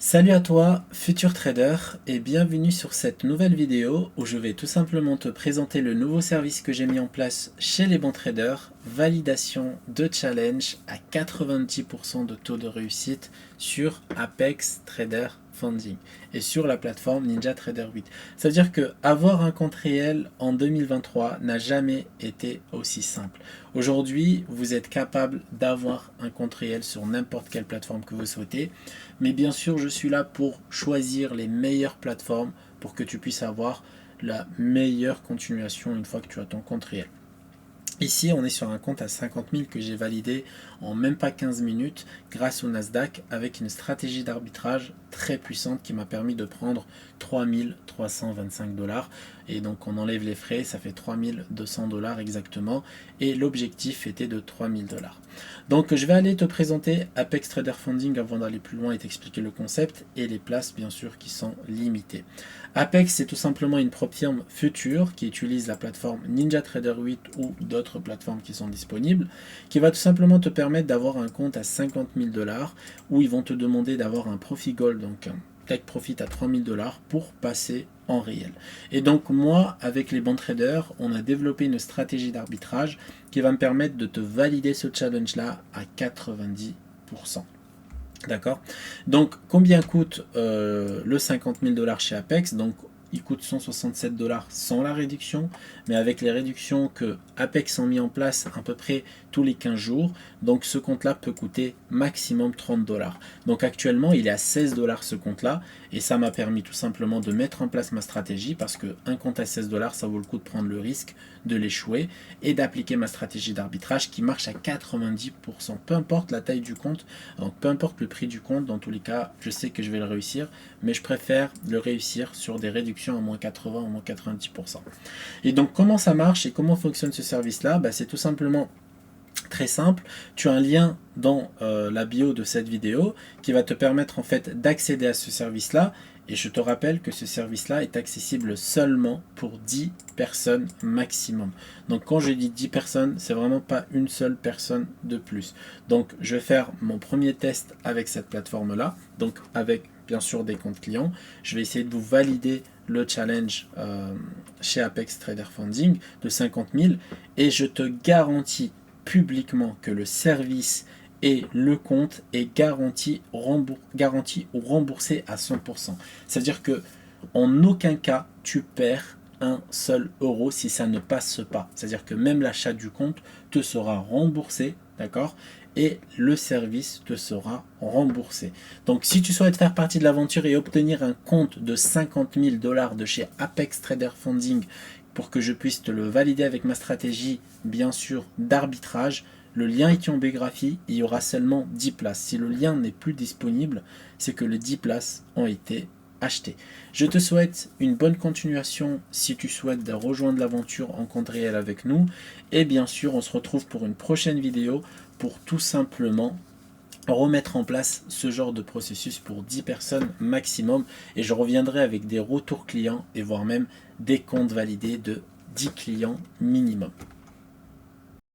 Salut à toi, futur trader, et bienvenue sur cette nouvelle vidéo où je vais tout simplement te présenter le nouveau service que j'ai mis en place chez les bons traders, validation de challenge à 90% de taux de réussite sur Apex Trader Funding et sur la plateforme NinjaTrader 8. Ça veut dire que avoir un compte réel en 2023 n'a jamais été aussi simple. Aujourd'hui, vous êtes capable d'avoir un compte réel sur n'importe quelle plateforme que vous souhaitez. Mais bien sûr, je suis là pour choisir les meilleures plateformes pour que tu puisses avoir la meilleure continuation une fois que tu as ton compte réel. Ici, on est sur un compte à 50 000 que j'ai validé en même pas 15 minutes grâce au Nasdaq avec une stratégie d'arbitrage très puissante qui m'a permis de prendre 3 325 $. Et donc on enlève les frais, ça fait 3 200 $ exactement. Et l'objectif était de 3 000 $. Donc je vais aller te présenter Apex Trader Funding avant d'aller plus loin et t'expliquer le concept et les places bien sûr qui sont limitées. Apex, c'est tout simplement une propre firme future qui utilise la plateforme NinjaTrader 8 ou d'autres plateformes qui sont disponibles, qui va tout simplement te permettre d'avoir un compte à 50 000 $ où ils vont te demander d'avoir un profit gold, donc un take profit à 3 000 $ pour passer en réel. Et donc moi, avec les bons traders, on a développé une stratégie d'arbitrage qui va me permettre de te valider ce challenge-là à 90%. D'accord. Donc, combien coûte le 50 000 $ chez Apex? Donc, il coûte 167 $ sans la réduction, mais avec les réductions que Apex ont mis en place à peu près tous les 15 jours, donc ce compte-là peut coûter maximum 30 $. Donc actuellement, il est à 16 $ ce compte-là, et ça m'a permis tout simplement de mettre en place ma stratégie, parce qu'un compte à 16 $, ça vaut le coup de prendre le risque de l'échouer, et d'appliquer ma stratégie d'arbitrage qui marche à 90%. Peu importe la taille du compte, donc peu importe le prix du compte, dans tous les cas, je sais que je vais le réussir, mais je préfère le réussir sur des réductions à moins 80 ou moins 90%. Et donc comment ça marche et comment fonctionne ce service-là? C'est tout simplement très simple. Tu as un lien dans la bio de cette vidéo qui va te permettre en fait d'accéder à ce service-là. Et je te rappelle que ce service-là est accessible seulement pour 10 personnes maximum. Donc quand je dis 10 personnes, c'est vraiment pas une seule personne de plus. Donc je vais faire mon premier test avec cette plateforme-là, donc avec bien sûr des comptes clients. Je vais essayer de vous valider le challenge chez Apex Trader Funding de 50 000 et je te garantis publiquement que le service et le compte est garanti ou remboursé à 100%. C'est-à-dire que en aucun cas tu perds un seul euro si ça ne passe pas. C'est-à-dire que même l'achat du compte te sera remboursé, d'accord, et le service te sera remboursé. Donc si tu souhaites faire partie de l'aventure et obtenir un compte de 50 000 $ de chez Apex Trader Funding pour que je puisse te le valider avec ma stratégie, bien sûr, d'arbitrage, le lien est en biographie, il y aura seulement 10 places. Si le lien n'est plus disponible, c'est que les 10 places ont été achetées. Je te souhaite une bonne continuation si tu souhaites rejoindre l'aventure en compte réel avec nous. Et bien sûr, on se retrouve pour une prochaine vidéo pour tout simplement remettre en place ce genre de processus pour 10 personnes maximum. Et je reviendrai avec des retours clients et voire même des comptes validés de 10 clients minimum.